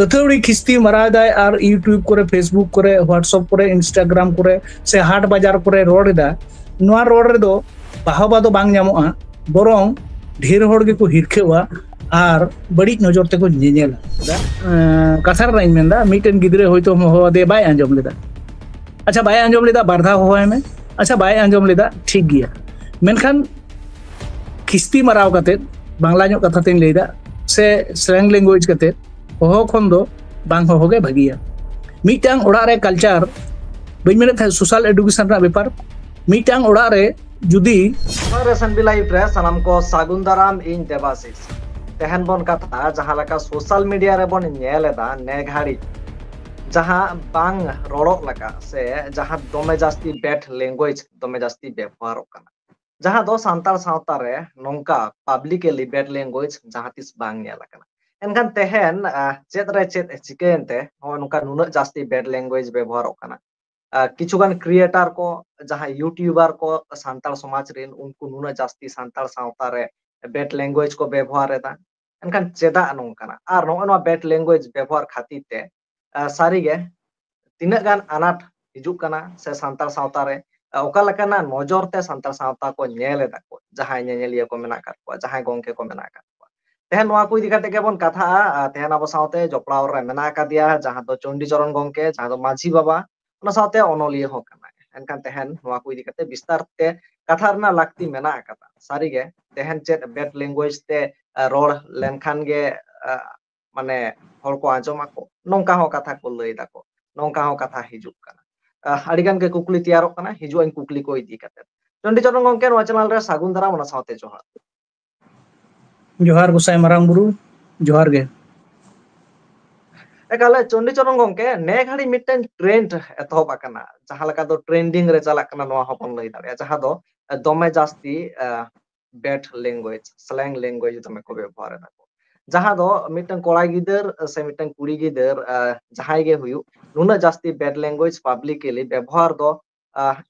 अथौड़ी खिस्ती मारादाय और यूट्यूब करे फेसबुक करे व्हाट्सएप करे इंस्टाग्राम करे से हाट बाजार करे रोड़ा नोआ रोड रे दो बाहबा दो बांग ᱧᱟᱢᱚᱜᱼᱟ बरং ढेर होड़ के को हिरखेवा और बड़ी नजर ते को नेनेला कथा रे इन मेंदा मिटन गिदरे होयतो होवा दे बाय आंजम लेदा अच्छा बाय आंजम लेदा बारधा होवाय में अच्छा बाय आंजम लेदा ठीक गया मेनखान खिस्ती माराव कते बांग्ला ᱧᱚᱜ कथा तेन लेदा से स्लैंग लैंग्वेज कते होहो खन दो बांग होगे भागिया मिटांग ओड़ा रे कल्चर बइन मेने था सोशल एडुकेशन रा व्यापार मिटांग ओड़ा रे जुदी रेशन बिलाई प्रेस सनम को सागुन दाराम इन देवाशीष तेहन बन कथा जहां लका सोशल मीडिया रे बन नेलेदा ने घाड़ी जहां बांग रोड़ो लका से जहां दोमे जास्ती बैड लैंग्वेज दोमे जास्ती व्यवहार कना जहां दो सांताल सावता रे नोंका पब्लिकली बैड लैंग्वेज जहां तिस बांग नेला कना एनखान तेहन चेत रे चेत चिकेनते हो नोंका नुना जास्ती बैड लैंग्वेज व्यवहार कना किछुगान क्रिएटर को जहां यूट्यूबर को सांताल समाज रेन उनको नुना जास्ती सांताल सावता रे बैड लैंग्वेज को व्यवहार एदा एनखान चेदा नोंकाना आर नो बैड लैंग्वेज व्यवहार खातिर ते सारीगे तिना गान अनाट हिजुक कना से सांताल सावता रे ओका लकाना नजर ते सांताल सावता को नेले दाको जहां नेनेलिया को मेना काट को जहां गोंके को मेना काट को तेहन नोआ को इदि काते के बन कथा तेहन अब सावते जपड़ाव रे मेना का दिया जहां दो चंडी चरण गोंके जहां दो माझी बाबा ना सावते अनलिया हो कना एनखान तेहन नोआ को इदि काते विस्तार ते कथा रना लाक्ति मेना कता सारीगे तेहन चेत बैड लैंग्वेज ते रोड लेनखान गे माने हर को आंजमा को नोंका हो कथा को लई दाको नोंका हो कथा हिजुक कना अडिगान के कुकली तैयार कना हिजु इन कुकली को इदि काते चंडी चरण गोंके नोआ चैनल रे सागुन दाराम ना सावते जोहार गोसाई मारांग बुरु जोहार गे एकाले चंडी चरण गोंके ने घाड़ी मिटन ट्रेंड एतहब आकना जहां लका दो ट्रेंडिंग रे चला कना नोआ हपन लई दाड़े जहां दो दोमे जास्ती बैड लैंग्वेज स्लैंग लैंग्वेज दोमे को व्यवहार दाको जहां दो मिटन कोड़ा गिदर से मिटन कुड़ी गिदर जहां गे हुयु नुना जास्ती बैड लैंग्वेज पब्लिकली व्यवहार दो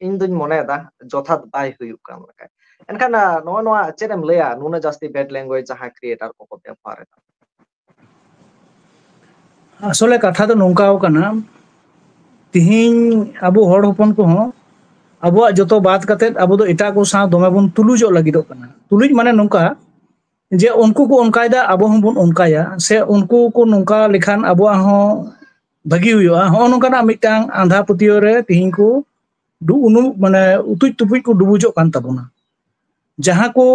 इन दुन मनेदा जथात बाय हुयु कान लका एनखान नोआ चेदम लया नुना जास्ती बैड लैंग्वेज जहां क्रिएटर को व्यवहार दा असले कथा तो नोंकाव कना तिहिन अबो हड़ होपन को हो अबो जतो बात कते अबो दो एटा को सा दोमे बन तुलुजो लगिदो कना तुलुज माने नोंका जे उनको को उनकायदा अबो हम बन उनकाया से उनको को नोंका लेखान अबो हो भागी हुआ हो नोंकाना मिटांग आंधा पतियो रे तिहिन को दु उनु माने उतुज तुपुज को डुबुजो कान तबोना जहां को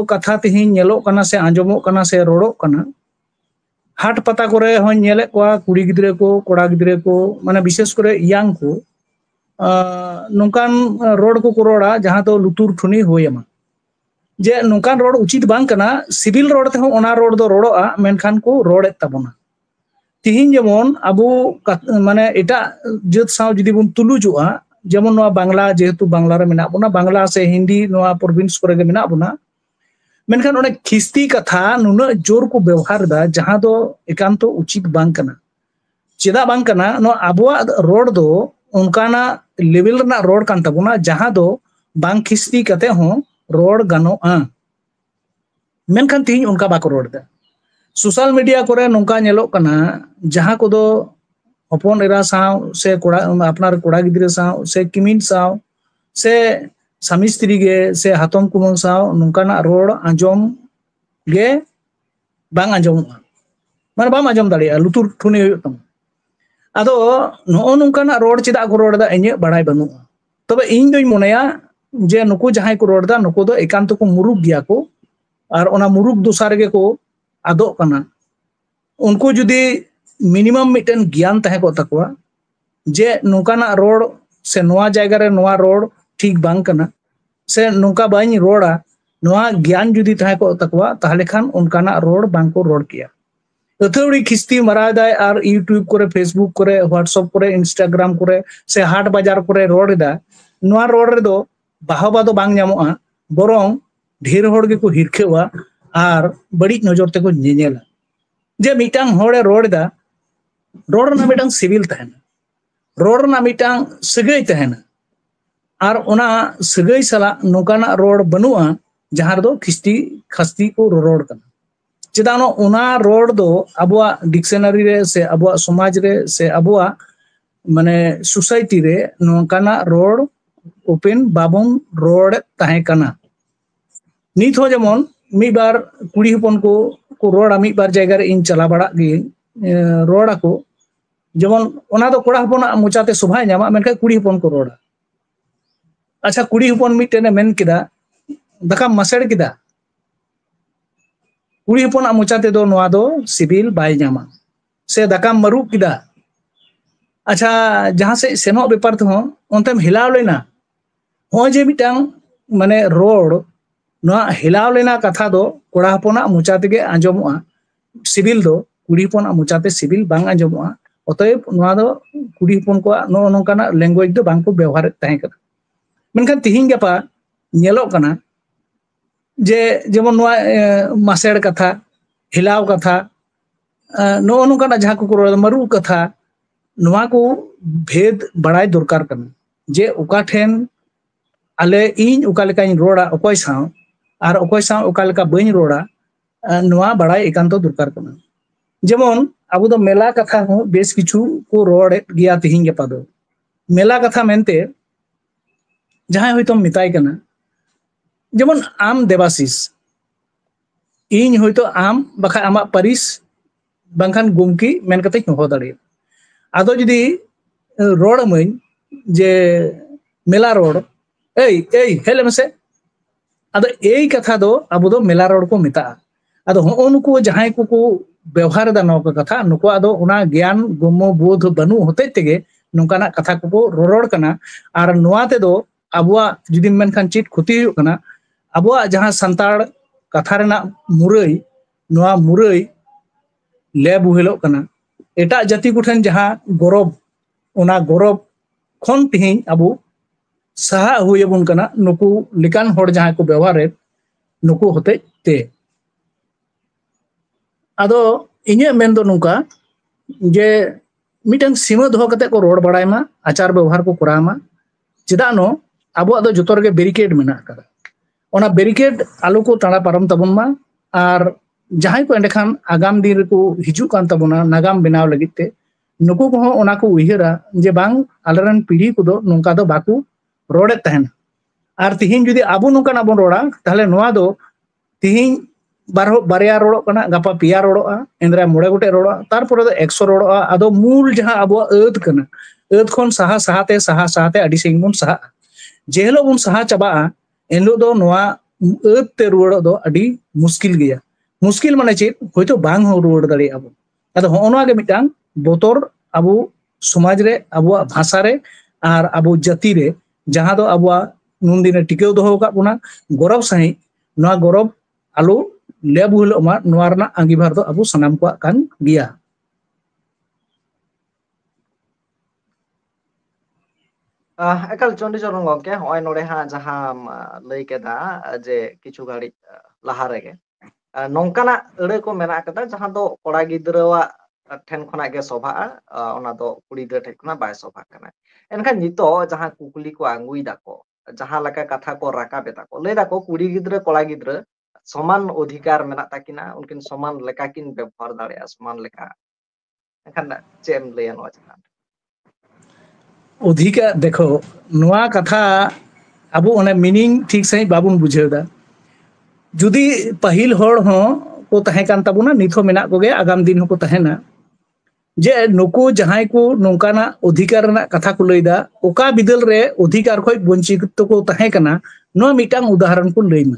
कथा तिहिन नेलो कना से आंजमो कना से रोड़ो कना हाट पता करे हो नेले को कुड़ी गिदरे को कोड़ा गिदरे को माने विशेष करे यांग को नोंकान रोड को रोड़ा जहां तो लुतुर ठुनी होयमा जे नोंकान रोड उचित बांग कना सिविल रोड ते हो ओना रोड दो रोड़ोआ मेनखान को रोड एत तबोना तिहिन जेमन अबो माने एटा जत साव जदि बन तुलुजुआ जेमन नोआ बांग्ला जेहेतु बांग्ला रे मेना बोना बांग्ला से हिंदी नोआ प्रोविंस करे गे मेना बोना मेनखान ओने खिस्ती कथा नुना जोर को व्यवहार दा जहां दो एकांतो उचित बांग कना चेदा बांग कना नो अबुआ रोड दो उनकाना लेवल रना रोड कान तबोना जहां दो बांग खिस्ती कते हो रोड गानोआ मेनखान तिहिन उनका बाको रोड दा सोशल मीडिया करे नोंका नेलो कना जहां को दो हपन एरा साव से कोड़ा अपनार कोड़ा गिदरे साव से किमिन साव से स्वामी स्त्री गे से हातम कुमंग साव नोंकाना रोड आंजम गे बांग आंजम माने बाम आंजम दाड़िया लुतुर ठुनी हुयु तम आदो नो नोंकाना रोड चेदा को रोड दा इने बाड़ाय बनु तबे इन दोई मोनेया जे नुकु जहां को रोड दा नुकु दो एकांत को मुरुग गिया को और ओना मुरुग दोसार गे को आदो कना उनको जुदी मिनिमम मिटन ज्ञान तहे को तकवा जे नोंकाना रोड से नोआ जायगा रे नोआ रोड ठीक बांग कना से नोंका बाइन रोड़ा नोआ ज्ञान जुदी तहे को तकवा ताहले खान उनकाना रोड बांग को रोड किया अथौड़ी खिस्ती मारादाय और यूट्यूब करे फेसबुक करे व्हाट्सएप करे इंस्टाग्राम करे से हाट बाजार करे रोडेदा नोआ रोड रे दो बाहबा दो बांग ᱧᱟᱢᱚᱜᱼᱟ बरং ढेर होड़ गे को हिरखेवा और बड़ी नजर ते को नेनेला जे मिटांग होड़े रोडदा रोड ना मिटांग सिविल तहना रोड ना मिटांग सगई तहना और ओना सगई सला नोकाना रोड बनुआ जहां दो खिस्ती खस्ती को रोड कना चेदा ओना रोड दो अबुआ डिक्शनरी रे से अबुआ समाज रे से अबुआ माने सोसाइटी रे नोकाना रोड ओपन बाबन रोड ताहे कना नित हो जेमन मिद बार कुड़ी हपन को रोड़ा मिद बार जायगा रे इन चला बड़ा गे रोड़ा को जेमन ओना दो कोड़ा हपन मोचाते शोभा नामा मेनखा कुड़ी हपन को रोड़ा अच्छा कुड़ी हपन मिटेने मेन किदा दाका मसेड़ किदा कुड़ी हपन मोचाते दो नोआ दो सिविल बाय नामा से दाका मरु किदा अच्छा जहां से सेनो बेपार तो ओंतेम हिलाव लेना हो जे मिटांग माने रोड नोआ हिलाव लेना कथा दो कोड़ा हपना मोचाते गे आंजमोआ सिविल दो कुड़ी हपन मोचाते सिविल बांग आंजमोआ अतएव नोआ दो कुड़ी हपन को नो नोकाना लैंग्वेज दो बांग को व्यवहार ताहे कना मेनखान तिहिं गपा नेलो कना जे जेमन नोआ मासेड़ कथा हिलाव कथा नो नोकाना जहां को रोड मरु कथा नोआ को भेद बड़ाई दरकार कना जे ओका ठेन आले इन ओका लेकानी रोड़ा अकोय साव आर अकोय साव ओका लेका बई रोड़ा नोआ बड़ाई एकांतो दरकार कना जेमन आबो दो मेला कथा हो बेस किछु को रोड गिया तिहिं गपा दो मेला कथा मेनते जहां होइतो मिताय कना जेमन आम देवाशीष इन होइतो आम बखा आमा परिस बांखान गुमकी मेन कते हो दाड़े आदो जदी रोड मई जे मेला रोड ए हेले मसे आदो एई कथा दो आबो दो मेला रोड को मिता आदो हो नुको जहां को व्यवहार दा नो कथा नुको आदो उना ज्ञान गमो बोध बनु होते तेगे नोकाना कथा को रोड कना आर नोआ ते दो आबुआ जुदी मेनखान चित खुती हुई कना आबुआ जहां संताड़ कथा रेना मुरई नोआ मुरई ले बुहेलो कना एटा जाति कुठन जहां गौरव ओना गौरव खन तिहिं आबु सहा हुयबुन कना नुकु लिकान होड़ जहां को व्यवहार नुकु होते ते आदो इnye मेन दो नुका जे मिटन सीमा दोहो कते को रोड बड़ाय मा आचार व्यवहार को करामा चेदा नो आबो दो जतो रगे बैरिकेड मेना कदा ओना बैरिकेड आलू को ताड़ा पारम तबन मा आर जहां को एंडखान आगाम दिन को हिजु कान तबना नागाम बनाव लगिते नुकु को ओना को उहिरा जे बांग आलरन पीढ़ी को दो नोंका दो बाकू रोडे तहन आर तिहिन जुदी आबो नोंका ना बन रोड़ा ताहले नोआ दो तिहिन बारया रोड़ो कना गापा पिया रोड़ोआ एंद्रा मोड़े गोटे रोड़ोआ तारपरे दो 100 रोड़ोआ आदो मूल जहां आबो एद कना एद खन सहा सहाते अडी सिंग बुन सहा जेहलो बुन सहा चाबा एनलो दो नोआ एद ते रुवाड़ो दो अडी मुश्किल गया मुश्किल माने चेत होयतो बांग हो रुवाड़ दाड़ी आबो आदो होनोआ गे मिटांग बोतर आबो समाज रे आबो भाषा रे आर आबो जाति रे जहां दो आबो नुन दिन टिकेव दोहो का बुना गौरव सही नोआ गौरव आलू लेबु हिलो मा नोआ रना आंगिभार दो आबो सनाम को कान गिया एकल चंडी चरण गंके होय नोडे हा जहां लई केदा जे किछु गाड़ी लहा रेगे नोंकाना अड़े को मेना कदा जहां दो कोड़ा गिद्रवा ठेन खना गे सोभा ओना दो कुड़ी गिद्र ठेन खना बाय सोभा कना एनखान नितो जहां कुकुली को आंगुई दाको जहां लका कथा को राका बेता को ले दाको कुड़ी गिद्र कोड़ा गिद्र समान अधिकार मेना ताकिना उनकिन समान लेका किन व्यवहार दाड़े समान लेका एनखान चेम लेया नो जहां अधिकार देखो नोआ कथा आबो ओने मीनिंग ठीक सही बाबुन बुझेदा जुदी पहिल होड़ हो को तहे कान तबुना निथो मेना को गे आगाम दिन हो को तहेना जे नुकु जहां को नोंकाना अधिकार ना कथा को लैदा ओका बिदल रे अधिकार खोय वंचित को तहे कना नो मिटांग उदाहरण को लैमा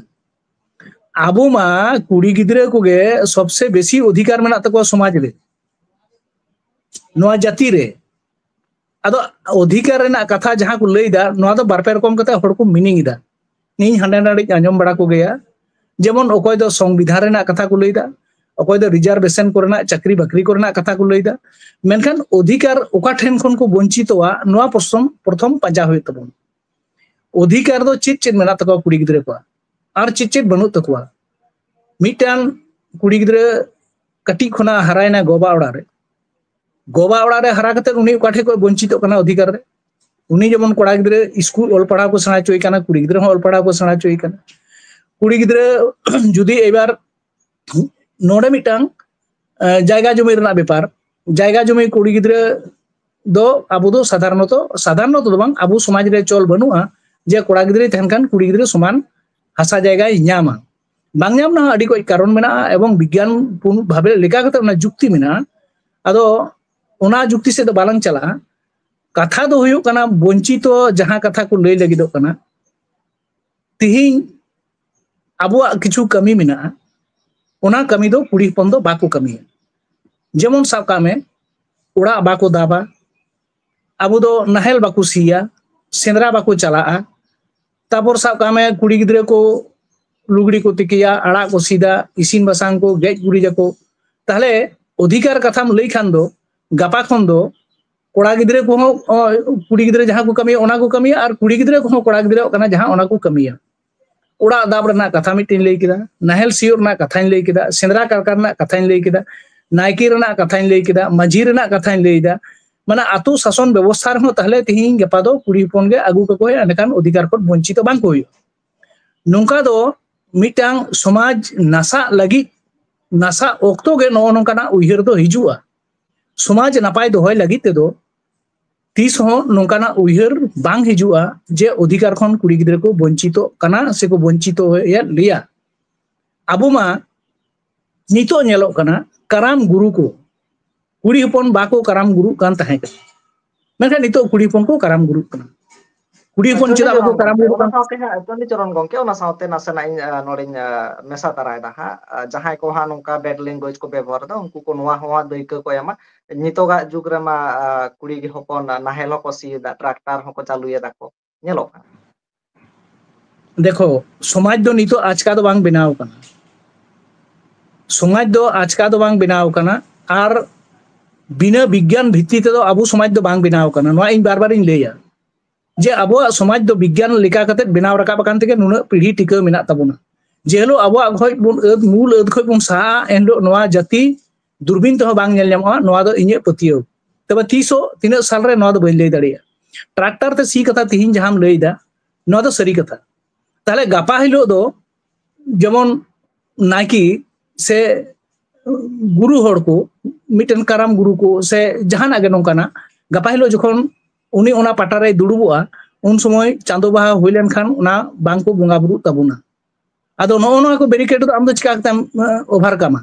आबो मा कुड़ी गिद्रे को गे सबसे बेसी अधिकार मेना तको समाज रे नोआ जाति रे आदो अधिकार रेना कथा जहां को लैदा नोआ दो बारपे रकम कते हड़ को मीनिंग इदा नी हांडे नाडी आंजम बड़ा को गया जेमन अकोय दो संविधान रेना कथा को लैदा अकोय दो रिजर्वेशन कोरेना चाकरी बाकरी कोरेना कथा को लैदा मेनखान अधिकार ओका ठेन खन को वंचितवा नोआ प्रथम पाजा होय तबन अधिकार दो चित मेना तको कुड़ी गिद्रे को आर चित बनु तको मिटान कुड़ी गिद्रे कटी खना हरायना गोबा ओड़ा रे हरा कते उनी ओका ठे को वंचित कना अधिकार रे उनी जेमन कोड़ा गिद्रे स्कूल ओल पढ़ा को सेना चोय कना कुड़ी गिद्रे हो ओल पढ़ा को सेना चोय कना कुड़ी गिद्रे जुदी एबार नोडे मिटांग जायगा जमी रना बेपार जायगा जमी कुड़ी गिद्रे दो आबो दो साधारणत दो बांग आबो समाज रे चल बनुआ जे कोड़ा गिद्रे तहन खान कुड़ी गिद्रे समान हासा जायगा ᱧᱟᱢᱟ बांग ᱧᱟᱢ ना आडी कोई कारण मेना एवं विज्ञान पूर्ण भाबे लेका कते ना जुक्ति मेना आदो ओना जुक्ति से दो बालांग चला कथा दो हुयु कना वंचितो जहां कथा को लई लगिदो कना तिहिं आबुआ किछु कमी मेना ओना कमी दो कुड़ी हपन दो बाको कमी जेमन साब कामे ओड़ा बाको दाबा आबो दो नाहेल बाको सिया सेंद्रा बाको चला तापर साब कामे कुड़ी गिद्रे को लुगड़ी को तिकिया आड़ा को सीधा इसिन बसांग को गेज गुड़ी जाको ताहले अधिकार कथाम लई खान दो गापा खन दो कोड़ा गिद्रे को कुड़ी गिद्रे जहां को कमी ओना को कमी और कुड़ी गिद्रे को कोड़ा गिद्रे कना जहां ओना को कमिया ओड़ा दाब रना कथा मिटिन लई किदा नाहेल सियोर ना कथाइन लई किदा सेंद्रा कारकार ना कथाइन लई किदा नायकी रना कथाइन लई किदा माझी रना कथाइन लई दा माने आतु शासन व्यवस्था रहो ताहले तिहिं गपा दो कुड़ी हपन गे आगु को एनकान अधिकार को वंचित बांग को नोंका दो मिटांग समाज नासा लगी नासा ओक्तो गे नो नोंकाना उहिर दो हिजुआ समाज नापाय दोहय लगी ते दो तीस हो नोंकाना उहिर बांग हिजुआ जे अधिकार खन कुड़ी गिद्रे को वंचितो कना से को वंचितो या लिया आबो मा नितो नेलो कना कराम गुरु को कुड़ी हपन बाको कराम गुरु कान ताहे मेनखान नितो कुड़ी हपन को कराम गुरु कना कुड़ी हपन चेदा बाको कराम गुरु कान चंडी चरण गंके ओना साउते नासेना नोडिन मेसा ताराय दा हा जहां को हा नोंका बेड लैंग्वेज को व्यवहार दा उनको को नोवा होवा दैका को एमा नितोगा जुग रे मा कुड़ी गे हपन नाहेल को सी दा ट्रैक्टर हको चालुये दा को नेलो देखो समाज दो नितो आजका दो बांग बनाव कना समाज दो आजका दो बांग बनाव कना आर बिना विज्ञान भित्ति ते दो आबो समाज दो बांग बनाव कना नोआ इन बार बार इन लेया जे आबो समाज दो विज्ञान लेका कते बनाव रकाब कान तेगे नुना पीढ़ी टिका मेना ताबोना जे हेलो आबो खय बुन मूल खय बुन सा एंडो नोआ जाति दुर्बिन तो बांग नेल ᱧᱟᱢᱚᱜᱼᱟ नोआ दो इnye पतियो तबे तीसो तिना साल रे नोआ दो बइन लई दाड़िया ट्रैक्टर ते सी कथा तिहिन जहाम लईदा नोआ दो सरी कथा ताले गापा हिलो दो जेमन नाकी से गुरु हड़ को मिटन कराम गुरु को से जहाना गे नोंकाना गापा हिलो जखन उनी ओना पाटारे दुड़ुबोआ उन समय चांदो बाहा हुई लेन खान उना बांग को बोंगा बुरु ताबुना आदो नोआ को बेरिकेड दो आम दो चिका कतम ओभार कामा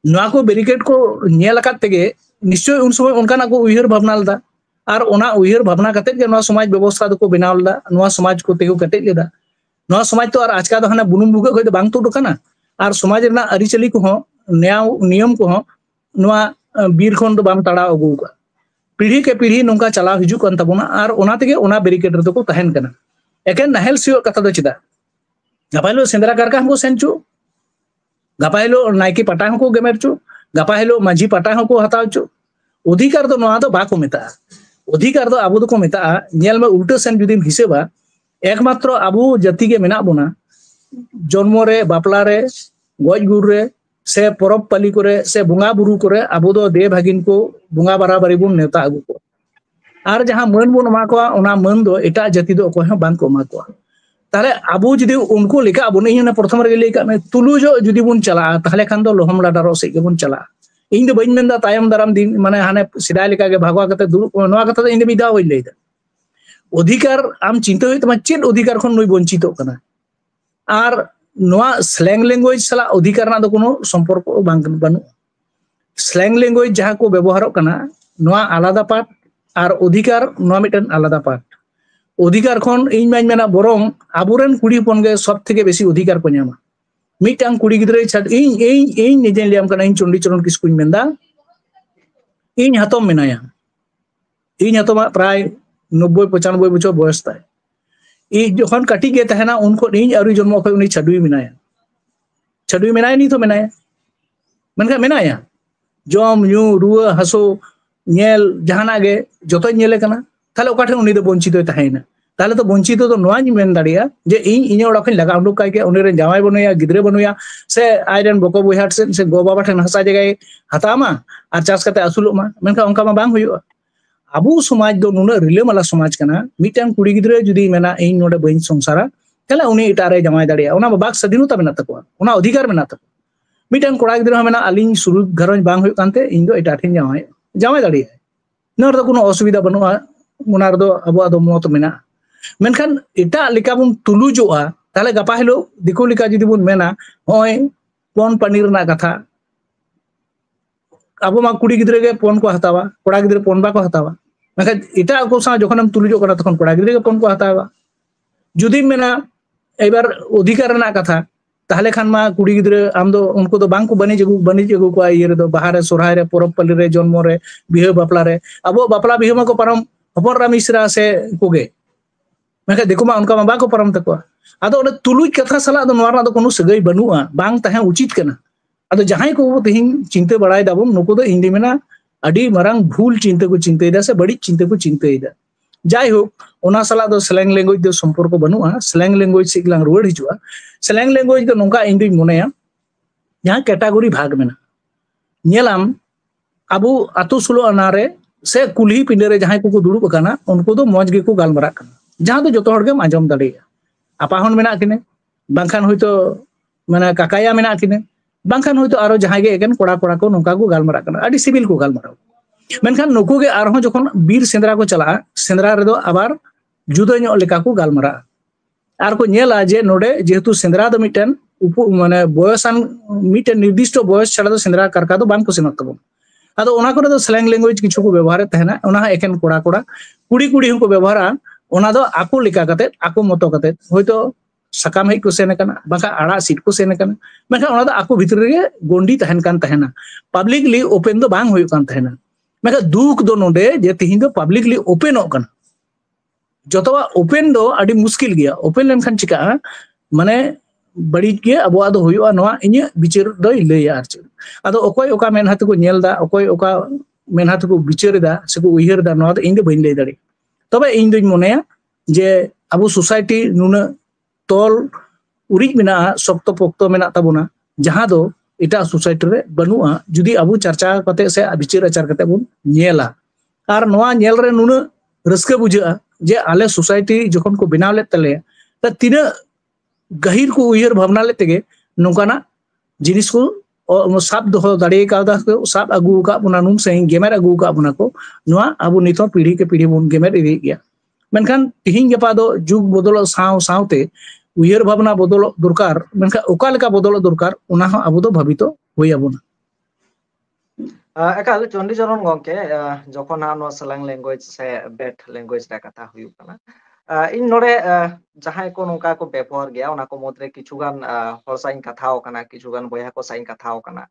नोआ को बेरिकेड को नेल आकात तेगे निश्चय उन समय उनकाना को उहिर भावना लदा और ओना उहिर भावना कते गे नोआ समाज व्यवस्था दो को बनाव लदा नोआ समाज को तेगो कटे लेदा नोआ समाज तो और आजका दो हाना बुनुम बुगा खय दो बांग तो दुकाना और समाज रना अरिचली को नियम को नोआ बीर खन दो बाम ताड़ा अगुका पीढ़ी के पीढ़ी नोंका चलाव हिजु कन तबोना और ओना तेगे ओना बेरिकेड रे को तहन कना एकेन नाहेल सियो कथा दो चिदा गापाइलो सेंद्रा कारका हमको सेंचु गापाइलो नायकी पटा हमको गेमेरचु गापाइलो माझी पटा हमको हतावचु अधिकार दो नोआ दो बाको मेता अधिकार दो आबो दो को मेता नेल में उल्टा सेन जुदीम हिसेबा एकमात्र आबो जाति के मेना बोना जन्म रे बापला रे गज गुर रे से परब पाली करे से बुंगा बुरु करे आबो दो दे भागिन को बुंगा बराबरी बुन नेता आगु को और जहां मन बुन मा को ओना मन दो एटा जाति दो को बांग को मा को ताले आबो जुदी उनको लेका आबो ने प्रथम रे लेका में तुलुजो जुदी बुन चला ताले खान दो लोहम लाडारो से के बुन चला इन दो बइन मेंदा तायम दाराम दिन माने हाने सिदाय लेका के भागवा कते दुरु नोआ कथा दो इन बिदा होई लेदा अधिकार आम चिंता होय तमा चेद अधिकार खन नई वंचितो कना और नोआ स्लैंग लैंग्वेज सला अधिकार ना दो कोनो संपर्क बांग बानु स्लैंग लैंग्वेज जहां को व्यवहार कना नोआ आलादा पार्ट और अधिकार नोआ मिटन आलादा पार्ट अधिकार खन इन माइन मेना बरং आबुरेन कुड़ी हपन गे सब थेके बेसी अधिकार को ᱧᱟᱢᱟ मिटांग कुड़ी गिद्रे छाड इन निजे लियाम कना इन चंडी चरण किसकुñ मेंदा इन हातम मेनाया इन हातमा प्राय 90-95 बछर बयस ताय इ जखन काटी गे तहना उनको इन आउरी जन्म खय उनी छाडुई मेनाया नी तो मेनाया मेनखा मेनाया जम न्यू रुआ हसो नेल जहाना गे जतो नेले कना ताले ओकाठे उनी दो वंचित ताहेना ताले तो वंचित तो नोआ नि मेन दाड़िया जे इन ओड़ा खन लगा उडुक काय के उनी रे जामाय बनुया गिद्रे बनुया से आइरन बको बुहाट से गो बाबा ठन हसा जगह हतामा और चास कते असुलुमा मेनखा उनका मा बांग हुयुआ आबू समाज दो नुना रिलेमाला समाज कना मिटांग कुड़ी गिद्रे जुदी मेना इन नोडे बइन संसारा ताले उनी इटारे जामाय दाड़िया ओना बाग स्वाधीनता मेना तको ओना अधिकार मेना तको ᱢᱤᱫᱴᱟᱝ ᱠᱚᱲᱟ ᱜᱤᱫᱽᱨᱟᱹ ᱦᱚᱸ ᱢᱮᱱᱟ ᱟᱹᱞᱤᱧ ᱥᱩᱞᱩᱠ ᱜᱷᱟᱨᱚᱸᱡᱽ ᱵᱟᱝ ᱦᱩᱭᱩᱜ ᱠᱟᱱᱛᱮ ᱤᱧ ᱫᱚ ᱮᱴᱟᱜ ᱴᱷᱮᱱ ᱡᱟᱶᱟᱭ ᱫᱟᱲᱮᱭᱟᱜᱼᱟ, ᱱᱚᱣᱟ ᱨᱮᱫᱚ কোনো অসুবিধা ᱵᱟᱹᱱᱩᱜᱼᱟ, ᱚᱱᱟ ᱨᱮᱫᱚ ᱟᱵᱚᱣᱟᱜ ᱫᱚ ᱢᱚত ᱢᱮᱱᱟᱜᱼᱟ। ᱢᱮᱱᱠᱷᱟन ᱮᱴᱟᱜ ᱞᱮᱠᱟ ᱵᱚᱱ ᱛᱩᱞᱩᱡᱚᱜᱼᱟ, ᱛᱟᱦᱞᱮ ᱜᱟᱯᱟ ᱦᱤᱞᱳᱜ ᱫᱤᱠᱩ ᱞᱮᱠᱟ ᱡᱩᱫᱤ ᱵᱚᱱ ᱢᱮᱱᱟ ᱱᱚᱜᱼᱚᱭ ᱯᱚᱱ ᱯᱟᱹᱱᱤ ᱨᱮᱱᱟᱜ ᱠᱟᱛᱷᱟ, ᱟᱵᱚ ᱢᱟ ᱠᱩᱲᱤ ᱜᱤᱫᱽᱨᱟᱹ ᱜᱮ ᱯᱚᱱ ᱠᱚ ᱦᱟᱛᱟᱣᱟ, ᱠᱚᱲᱟ ᱜᱤᱫᱽᱨᱟᱹ ᱯᱚᱱ ᱵᱟᱠᱚ ᱦᱟᱛᱟᱣᱟ, ᱢᱮᱱᱠᱷᱟन ᱮᱴᱟᱜ ᱠᱚ ᱥᱟᱶ ᱡᱚᱠᱷᱚᱱᱮᱢ ᱛᱩᱞᱩᱡᱚᱜ ᱠᱟᱱᱟ ᱛᱚᱠᱷᱚᱱ ᱠᱚᱲᱟ ᱜᱤᱫᱽᱨᱟᱹ ᱜᱮ ᱯᱚᱱ ᱠᱚ ᱦᱟᱛᱟᱣᱟ। ᱡᱩᱫᱤᱢ ᱢᱮᱱᱟ এবার অধিকার ᱨᱮᱱᱟᱜ ᱠᱟᱛᱷᱟ, তাহলে খান মা কুড়ি গিদ্রে আম দো উनको দো বাংকো বাণিজ্য আগু কোয়া ইয়ে রে দো বাহারে সরহায় রে পরব পালি রে জন্ম রে বিহে বাপলা রে আবো বাপলা বিহে মা কো পারম হপররা মিশ্রা সে কোগে মেখা দেখো মা উনকা মা বাকো পারম তাকোয়া আদো ওনে তুলুj কথা সালা দো নোয়ার দো কোনো সগাই বানুआ বাং তাহে উচিত কানা আদো জাহাই কো তেহিং চিন্তা বাড়াই দাবম নুকো দো ইন্দি মেনা আডি মারাং ভুল চিন্তা কো চিন্তাইদা সে বড়ি চিন্তা কো চিন্তাইদা যাই হোক ওনা সালা দো স্ল্যাং ল্যাঙ্গুয়েজ দো সম্পর্ক বানুआ স্ল্যাং ল্যাঙ্গুয়েজ সিগলাং রুয়াড় হিজুआ স্ল্যাং ল্যাঙ্গুয়েজ দো নঙ্কা ইন্দি মনেয়া यहाँ कैटेगरी भाग में नेलाम अबू आतु सुलो अनारे से कुल्ही पिंडे रे जहां को दुड़ुब काना उनको दो मौज गे को गालमरा काना जहां दो जतो हड़गे आंजम दाड़ेया आपाहन मेना किने बांखान होइतो माने काकाया मेना किने बांखान होइतो आरो जहां गे एगेन कोड़ा कोड़ा को नोका को गालमरा काना अडी सिविल को गालमरा मेनखान नुकु गे आरो जखन बीर सेंद्रा को चला सेंद्रा रे दो आबार जुदा ᱧᱚᱜ लेका को गालमरा आर को नेला जे नोडे जेहेतु सेंद्रा दो मिटन माने बयसान मिटन निर्दिष्ट बयस छाड़ा दो सेंद्रा कारका दो बांग को सेनक तबन आदो ओना करे दो स्लैंग लैंग्वेज किछु को व्यवहार तहना ओना एकेन कोड़ा कोड़ा कुड़ी कुड़ी को व्यवहारा ओना दो आको लिका कते आको मतो कते होयतो सकाम हेक को सेन काना बाका आड़ा सीट को सेन काना मेखा ओना दो आको भीतर रे गोंडी तहन कान तहना पब्लिकली ओपन दो बांग होय कान तहना मेखा दुख दो नोडे जे तिहिं दो पब्लिकली ओपन हो काना जतवा ओपन दो अडी मुश्किल गया ओपन लेनखान चिका माने बड़ी के अबो दो हुयुआ नोआ इnye बिचार दो लैया आरचे आदो ओकोय ओका मेन हाथ को नेलदा ओकोय ओका मेन हाथ को बिचारदा से को उहिर दा नोआ दो इन दो बइन लೈ दाड़ी तबे इन दोኝ मनेया जे अबो सोसाइटी नुना तोल उरिज मेना शक्तो पोक्तो मेना ताबोना जहां दो एटा सोसाइटी रे बनुआ जुदी अबो चर्चा कते से बिचार आचार कते बुन नेला आर नोआ नेल रे नुना रस्का बुझा जे आले सोसाइटी जखन को बनाव ले तले त तिना गहिर को उयर भावना ले तेगे नोकाना जिनिस को साब दो दाड़े का साब अगू का बुना नुम सही गेमेर अगू का बुना को नोआ अबो नितो पीढ़ी के पीढ़ी बुन गेमेर इदि गया मेनखान तिहिं गपा दो जुग बदलो साव सावते उयर भावना बदलो दरकार मेनखान ओका लेका बदलो दरकार ओना हो अबो दो भाबितो होय आबोना एकाल चंडीचरण गंके जखन नो स्लैंग लैंग्वेज से बेट लैंग्वेज रे कथा हुयु कना इन नोडे जहां को नोका को व्यवहार गया ओना को मदरे किछुगान हर साइन कथाओ कना किछुगान बया को साइन कथाओ कना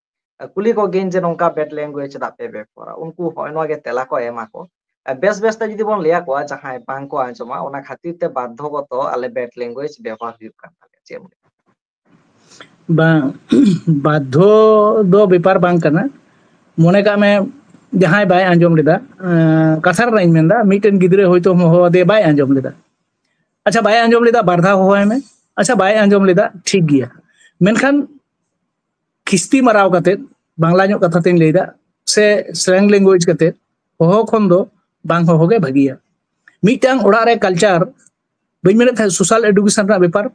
कुली को गेन जे नोका बेट लैंग्वेज दा पे व्यवहार उनको होयनो गे तेला को एमा को बेस बेस ते जदि बोन लिया को जहां बांग को आंजमा ओना खातिर ते बाध्यगत आले बेट लैंग्वेज व्यवहार हुयु कना चे बा बाध्य दो व्यापार बांग कना मने का में जहां बाय आंजम लेदा कथार राइन मेंदा मिटन गिद्रे होयतो हो दे बाय आंजम लेदा अच्छा बाय आंजम लेदा बारधा होय में अच्छा बाय आंजम लेदा ठीक गया मेनखान खिस्ती मराव कते बांग्ला ᱧᱚᱜ कथा तेन लेदा से स्लैंग लैंग्वेज कते हो खन दो बांग हो गे भागिया मिटांग ओड़ा रे कल्चर बइन मेने था सोशल एडुकेशन रा व्यापार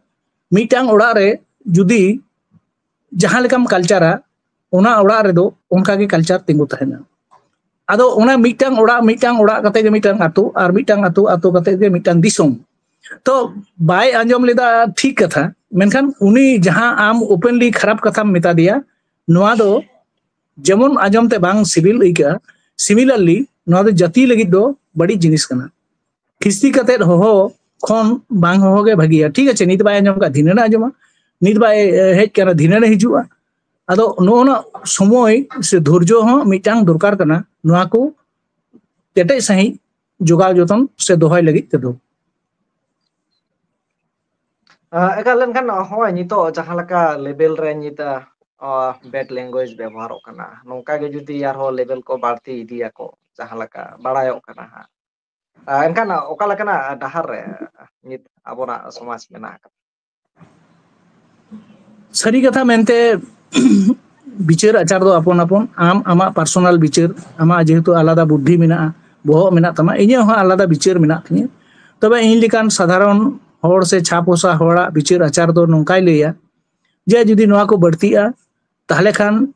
मिटांग ओड़ा रे जुदी जहां लेकाम कल्चरा ओना ओड़ा रे दो उनका के कल्चर तिंगु तहना आदो ओना मिटांग ओड़ा कते गे मिटांग आतु आर मिटांग आतु आतु कते गे मिटांग दिसोम तो बाय आंजम लेदा ठीक कथा मेनखान उनी जहां आम ओपनली खराब कथा मेता दिया नोआ दो जेमन आंजम ते बांग सिविल इका सिमिलरली नोआ दो जाति लगी दो बड़ी जिनिस कना खिस्ती कते हो खन बांग हो गे भागिया ठीक है नित बाय आंजम का धिना आंजमा नित बाय हेज कना धिना हिजुआ आदो नोना समय से धैर्य हो मिटांग दरकार कना नोआ को तेटे सही जोगाव जतन से दोहाय लगी ते दो एकाल लेनखान होय नितो जहां लका लेवल रे निता बेट लैंग्वेज व्यवहार कना नोका गे जुदी यार हो लेवल को बाड़ती इदिया को जहां लका बाड़ायो कना हा एनखान ओका लकना डहार रे नित आबोना समाज मेना सारी कथा मेनते बिचार आचार दो अपन अपन आम आमा पर्सनल बिचार आमा जेहेतु आलादा बुद्धि मेना बहो मेना तमा इnye हो आलादा बिचार मेना तिnye तबे इन लिकान साधारण होड़ से छापोसा होड़ा बिचार आचार दो नोंकाय लेया जे जुदी नोआ को बढ़तिया ताहले खान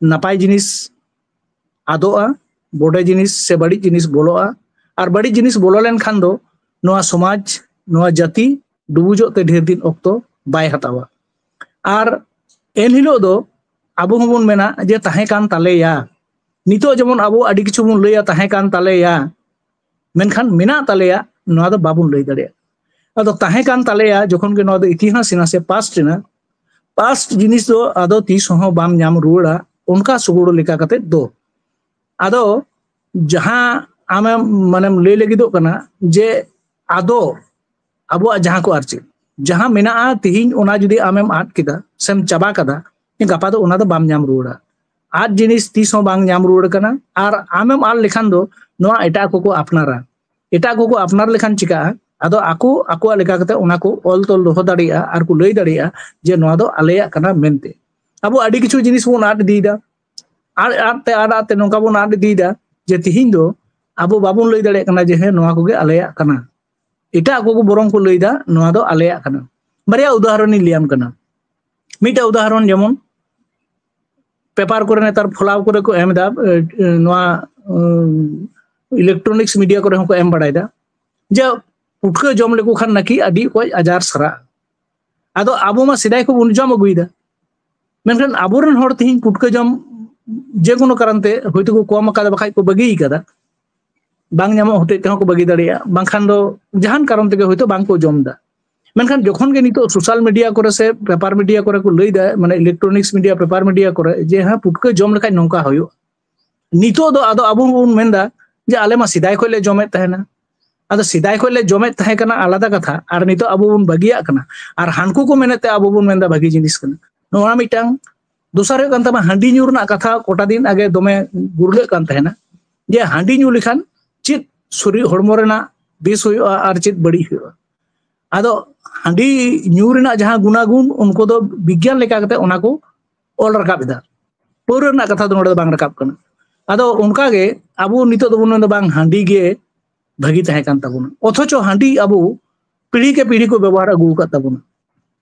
नापाय जिनिस आदोआ, बड़े जिनिस से बड़ी जिनिस बोलोआ, और बड़ी जिनिस बोलो लेन खान दो नोआ समाज नोआ जाति डुबुजोते ढेर दिन ऑक्तो बाय हतावा। और एन हिलो दो आबो हबन मेना जे ताहे कान तालेया नितो जेमन आबो आदि किछु बन लैया ताहे कान तालेया मेनखान मेना तालेया नोआ दो बाबुन लई दाड़ेया। आदो ताहे कान तालेया जखन के नोआ दो इतिहास ना से पास्ट जिनिस दो आदो तीस हो बाम नाम रुड़ा उनका सुगुड़ लेका कते दो आदो जहां आमे माने लई लगिदो कना जे आदो आबो जहां को आरचे जहां मेना तिहिन ओना जुदी आमेम आद किदा सेम चाबा कदा गापा दो ओना दो बाम नाम रुड़ा आद जिनिस तीस हो बांग नाम रुड़ कना और आमेम आद लेखान दो नोआ एटा को अपनारा एटा को अपनार लेखान चिका आदो आको आको लेका कते ओना को ऑल तोल दोहो दाड़िया आर को लई दाड़िया जे नोआ दो आलेया कना मेनते आबो आदि किछु जिनिस बोन आद दीदा आते नोंका बोन आद दीदा जे तिहिन दो आबो बाबुन लई दाड़े कना जे हे नोआ कोगे आलेया कना एटा को बरम को लईदा नोआ दो आलेया कना। बारिया उदाहरण लियाम कना मिटा उदाहरण जेमन पेपर करे नेतार फलाव करे को एमदा नोआ इलेक्ट्रॉनिक्स मीडिया करे को एम बाड़ायदा जे पुटका जम लेको खान नाकी आदि को आजार सरा आदो आबो मा सिदाय को बुन जम अगुइदा मेनखान आबोरन हर तिहिन पुटका जम जे कोनो कारणते होयतो को कम कादा बखाय को बगी कादा बांग नामो होते ते को बगी दाड़िया बांखान दो जहान कारण ते होयतो बांग को जमदा मेनखान जखन के नितो सोशल मीडिया करे से पेपर मीडिया करे को लईदा माने इलेक्ट्रॉनिक्स मीडिया पेपर मीडिया करे जे हा पुटका जम लेखाय नोंका होयो नितो दो आदो आबो बोन मेनदा जे आले मा सिदाय खोले जमे तहना आदो सिदाय खोले जमे तहे कना आलादा कथा और नितो आबो बोन बगिया कना और हानकू को मेनते आबो बोन मेनदा भागी जिनिस कना नोआ मिटांग दूसरा कान तमा हांडी न्यूर ना कथा कोटा दिन आगे दमे गुरले कान तहना जे हांडी न्यू लेखान चित शरीर हड़मो रेना बेस होयो और चित बड़ी होयो आदो हांडी न्यू रेना जहां गुनागुण उनको दो विज्ञान लेका कते ओना को ऑल रकाब दा पौर ना कथा दो नोडे बांग रकाब कना आदो उनका गे आबो नितो दो बोन बांग हांडी गे भागी तहे कान ताबुना अथचो हांडी आबो पीढ़ी के पीढ़ी को व्यवहार अगू का ताबुना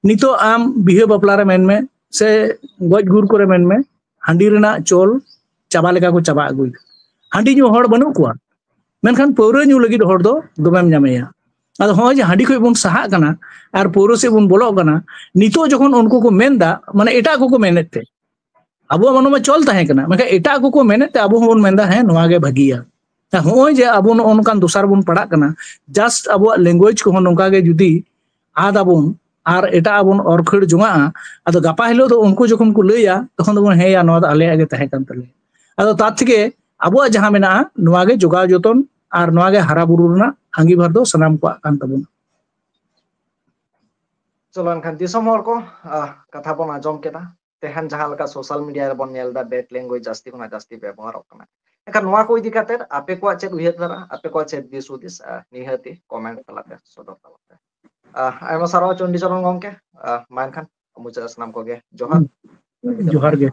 नितो आम बिहे बापला रे मेन में से गज गुर करे मेन में हांडी रेना चोल चाबा लेका को चाबा अगुई हांडी न्यू हड़ बनु कुआ मेनखान पौर न्यू लगी हड़ दो दोमेम न्यामेया आदो हो जे हांडी खय बुन सहा कना और पौर से बुन बोलो कना नितो जखन उनको को मेनदा माने एटा को मेनेते आबो मनो में चल तहे कना मेका एटा को मेनेते आबो होन मेनदा है नोआ गे भागिया हो जे आबो नोनकान दोसार बुन पड़ा कना जस्ट आबो लैंग्वेज को नोंका गे जुदी आदाबुन और एटा आबुन अरखड़ जोंगा आदो गापा हिलो दो उनको जखन को लैया तखन दो हे या नोआ आले आगे तहे कान तले आदो ताथके आबो जहां मेना नोआ गे जोगाव जतन और नोआ गे हरा बुरु रना आंगीभार दो सनाम को कान तबुन चलो एनखान दिसम हर को कथा बन आजम केदा तेहन जहां लका सोशल मीडिया रे बन नेलदा बेट लैंग्वेज जास्ती खुना जास्ती व्यवहार कना एनखान नोआ को इदी काते आपे को चेद उयहर दारा आपे को चेद दिस उदिस निहाती कमेंट तलाते सदर तलाते आयमा सारा चंडी चरण गंके मा एनखान मुचा सनाम को गे जोहार जोहार गे।